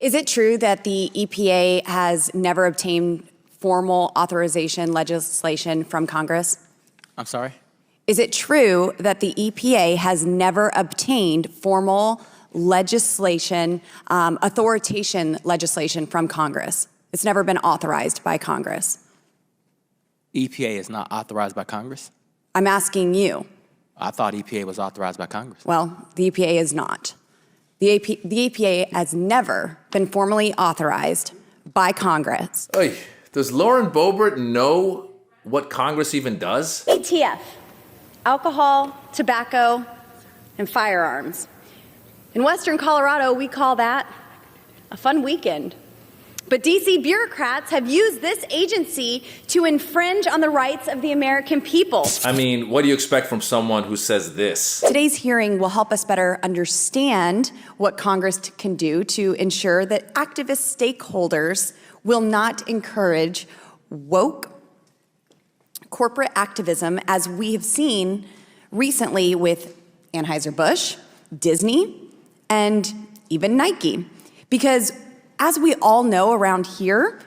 Is it true that the EPA has never obtained formal authorization legislation from Congress? I'm sorry? Is it true that the EPA has never obtained formal legislation, authorization legislation from Congress? It's never been authorized by Congress. EPA is not authorized by Congress? I'm asking you. I thought EPA was authorized by Congress. Well, the EPA is not. The EPA has never been formally authorized by Congress. Oy, does Lauren Boebert know what Congress even does? ATF, alcohol, tobacco, and firearms. In Western Colorado, we call that a fun weekend. But DC bureaucrats have used this agency to infringe on the rights of the American people. I mean, what do you expect from someone who says this? Today's hearing will help us better understand what Congress can do to ensure that activist stakeholders will not encourage woke corporate activism, as we have seen recently with Anheuser-Busch, Disney, and even Nike. Because as we all know around here,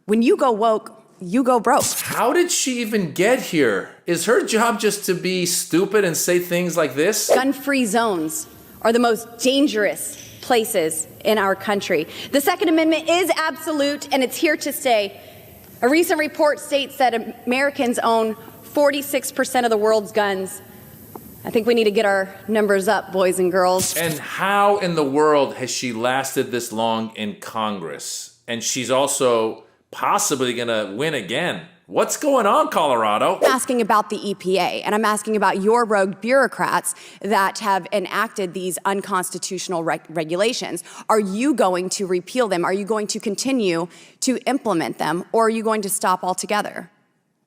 when you go woke, you go broke. How did she even get here? Is her job just to be stupid and say things like this? Gun-free zones are the most dangerous places in our country. The Second Amendment is absolute, and it's here to stay. A recent report states that Americans own 46% of the world's guns. I think we need to get our numbers up, boys and girls. And how in the world has she lasted this long in Congress? And she's also possibly gonna win again. What's going on, Colorado? I'm asking about the EPA, and I'm asking about your rogue bureaucrats that have enacted these unconstitutional regulations. Are you going to repeal them? Are you going to continue to implement them? Or are you going to stop altogether,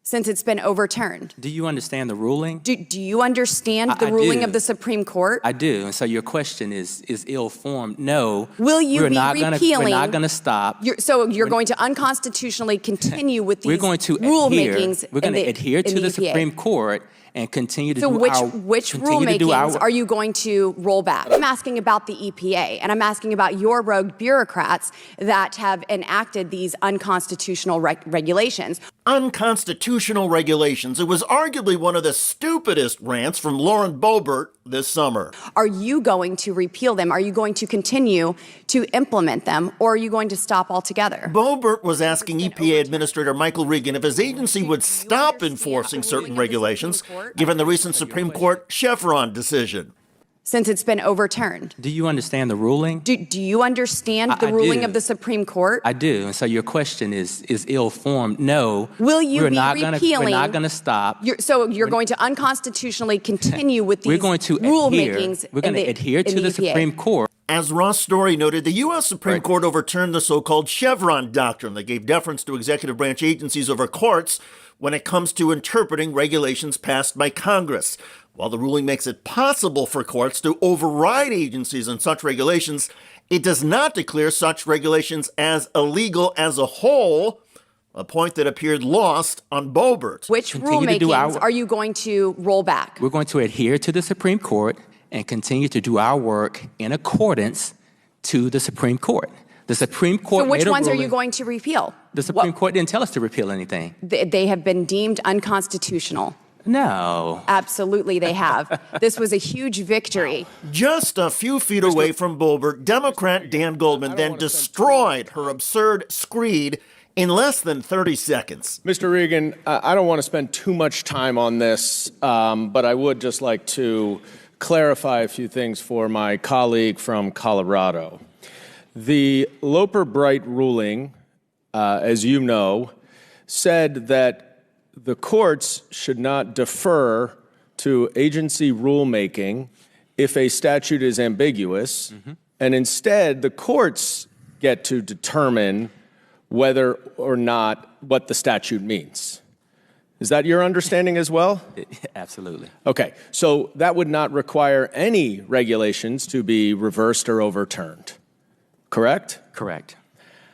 since it's been overturned? Do you understand the ruling? Do you understand the ruling of the Supreme Court? I do, and so your question is ill-formed. No, Will you be repealing? We're not going to stop. So you're going to unconstitutionally continue with these rulemakings. We're going to adhere to the Supreme Court and continue to do our... So which rulemakings are you going to roll back? I'm asking about the EPA, and I'm asking about your rogue bureaucrats that have enacted these unconstitutional regulations. Unconstitutional regulations. It was arguably one of the stupidest rants from Lauren Boebert this summer. Are you going to repeal them? Are you going to continue to implement them? Or are you going to stop altogether? Boebert was asking EPA Administrator Michael Regan if his agency would stop enforcing certain regulations, given the recent Supreme Court Chevron decision. Since it's been overturned. Do you understand the ruling? Do you understand the ruling of the Supreme Court? I do, and so your question is ill-formed. No, will you be repealing? We're not going to stop. So you're going to unconstitutionally continue with these rulemakings. We're going to adhere to the Supreme Court. As Ross Story noted, the U.S. Supreme Court overturned the so-called Chevron doctrine that gave deference to executive branch agencies over courts when it comes to interpreting regulations passed by Congress. While the ruling makes it possible for courts to override agencies on such regulations, it does not declare such regulations as illegal as a whole, a point that appeared lost on Boebert. Which rulemakings are you going to roll back? We're going to adhere to the Supreme Court and continue to do our work in accordance to the Supreme Court. The Supreme Court. So which ones are you going to repeal? The Supreme Court didn't tell us to repeal anything. They have been deemed unconstitutional. No. Absolutely they have. This was a huge victory. Just a few feet away from Boebert, Democrat Dan Goldman then destroyed her absurd screed in less than 30 seconds. Mr. Regan, I don't want to spend too much time on this, but I would just like to clarify a few things for my colleague from Colorado. The Loper-Bright ruling, as you know, said that the courts should not defer to agency rulemaking if a statute is ambiguous, and instead the courts get to determine whether or not what the statute means. Is that your understanding as well? Absolutely. Okay, so that would not require any regulations to be reversed or overturned, correct? Correct.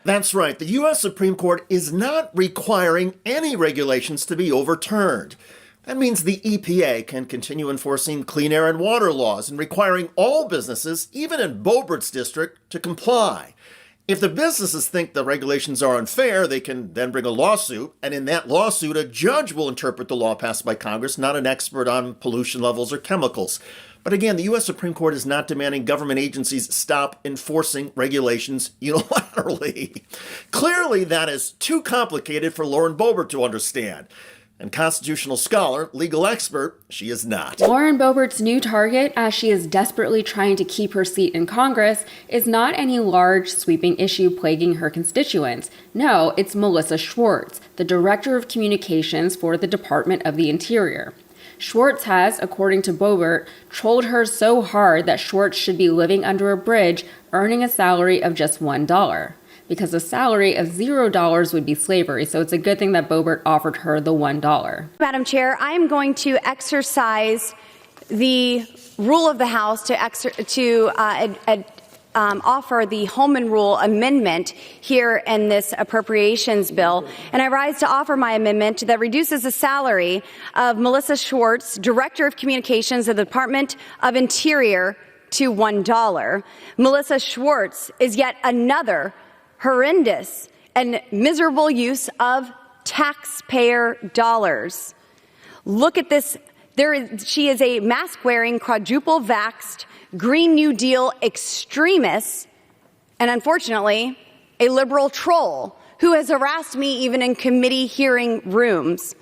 That's right. The U.S. Supreme Court is not requiring any regulations to be overturned. That means the EPA can continue enforcing clean air and water laws and requiring all businesses, even in Boebert's district, to comply. If the businesses think the regulations are unfair, they can then bring a lawsuit, and in that lawsuit, a judge will interpret the law passed by Congress, not an expert on pollution levels or chemicals. But again, the U.S. Supreme Court is not demanding government agencies stop enforcing regulations unilaterally. Clearly, that is too complicated for Lauren Boebert to understand. And constitutional scholar, legal expert, she is not. Lauren Boebert's new target, as she is desperately trying to keep her seat in Congress, is not any large, sweeping issue plaguing her constituents. No, it's Melissa Schwartz, the Director of Communications for the Department of the Interior. Schwartz has, according to Boebert, trolled her so hard that Schwartz should be living under a bridge, earning a salary of just $1. Because a salary of $0 would be slavery, so it's a good thing that Boebert offered her the $1. Madam Chair, I am going to exercise the rule of the House to offer the Holman Rule amendment here in this appropriations bill. And I rise to offer my amendment that reduces the salary of Melissa Schwartz, Director of Communications of the Department of Interior, to $1. Melissa Schwartz is yet another horrendous and miserable use of taxpayer dollars. Look at this. She is a mask-wearing, quadruple-vaxxed, Green New Deal extremist, and unfortunately, a liberal troll who has harassed me even in committee hearing rooms.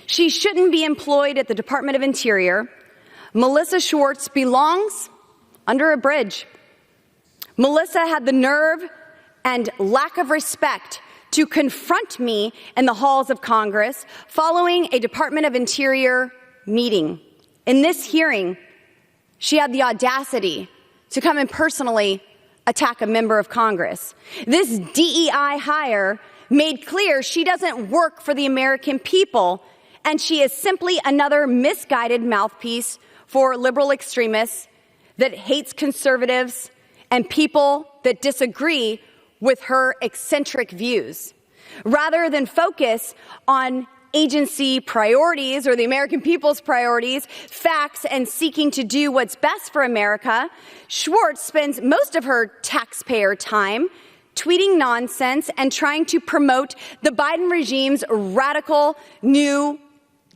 She shouldn't be employed at the Department of Interior. Melissa Schwartz belongs under a bridge. Melissa had the nerve and lack of respect to confront me in the halls of Congress following a Department of Interior meeting. In this hearing, she had the audacity to come and personally attack a member of Congress. This DEI hire made clear she doesn't work for the American people, and she is simply another misguided mouthpiece for liberal extremists that hates conservatives and people that disagree with her eccentric views. Rather than focus on agency priorities or the American people's priorities, facts, and seeking to do what's best for America, Schwartz spends most of her taxpayer time tweeting nonsense and trying to promote the Biden regime's radical New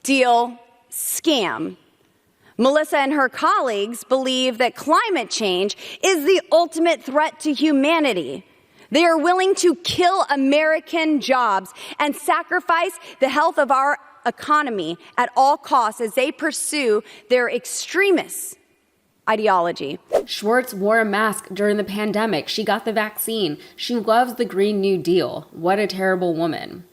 Deal scam. Melissa and her colleagues believe that climate change is the ultimate threat to humanity. They are willing to kill American jobs and sacrifice the health of our economy at all costs as they pursue their extremist ideology. Schwartz wore a mask during the pandemic. She got the vaccine. She loves the Green New Deal. What a terrible woman.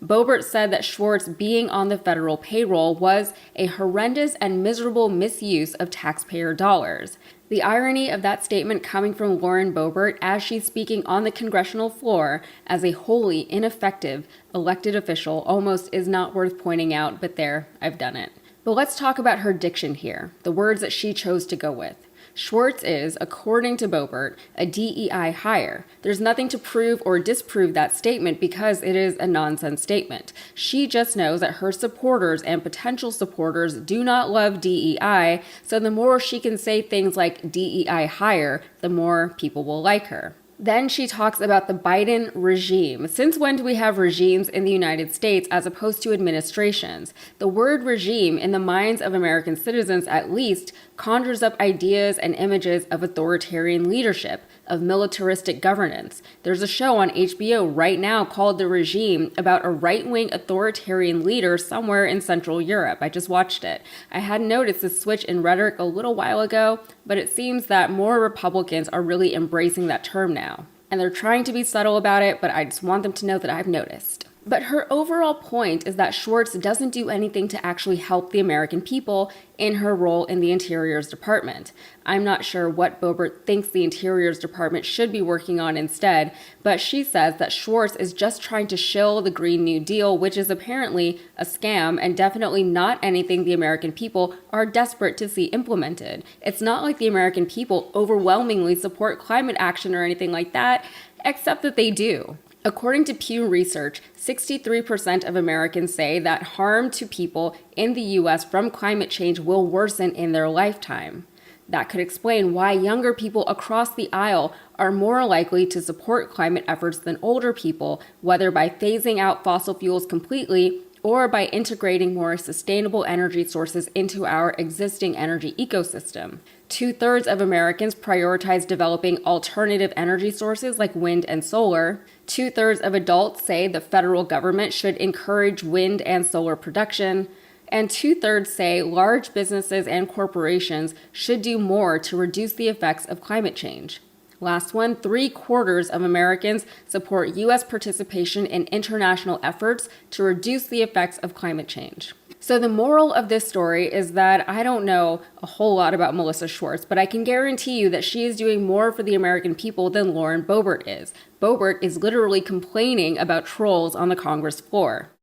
Boebert said that Schwartz being on the federal payroll was a horrendous and miserable misuse of taxpayer dollars. The irony of that statement coming from Lauren Boebert as she's speaking on the congressional floor as a wholly ineffective elected official almost is not worth pointing out, but there, I've done it. But let's talk about her diction here, the words that she chose to go with. Schwartz is, according to Boebert, a DEI hire. There's nothing to prove or disprove that statement because it is a nonsense statement. She just knows that her supporters and potential supporters do not love DEI, so the more she can say things like DEI hire, the more people will like her. Then she talks about the Biden regime. Since when do we have regimes in the United States as opposed to administrations? The word regime, in the minds of American citizens at least, conjures up ideas and images of authoritarian leadership, of militaristic governance. There's a show on HBO right now called The Regime about a right-wing authoritarian leader somewhere in Central Europe. I just watched it. I had noticed this switch in rhetoric a little while ago, but it seems that more Republicans are really embracing that term now. And they're trying to be subtle about it, but I just want them to know that I've noticed. But her overall point is that Schwartz doesn't do anything to actually help the American people in her role in the Interior's Department. I'm not sure what Boebert thinks the Interior's Department should be working on instead, but she says that Schwartz is just trying to shill the Green New Deal, which is apparently a scam and definitely not anything the American people are desperate to see implemented. It's not like the American people overwhelmingly support climate action or anything like that, except that they do. According to Pew Research, 63% of Americans say that harm to people in the U.S. from climate change will worsen in their lifetime. That could explain why younger people across the aisle are more likely to support climate efforts than older people, whether by phasing out fossil fuels completely or by integrating more sustainable energy sources into our existing energy ecosystem. 2/3 of Americans prioritize developing alternative energy sources like wind and solar. 2/3 of adults say the federal government should encourage wind and solar production. And 2/3 say large businesses and corporations should do more to reduce the effects of climate change. Last one, 3/4 of Americans support U.S. participation in international efforts to reduce the effects of climate change. So the moral of this story is that I don't know a whole lot about Melissa Schwartz, but I can guarantee you that she is doing more for the American people than Lauren Boebert is. Boebert is literally complaining about trolls on the Congress floor.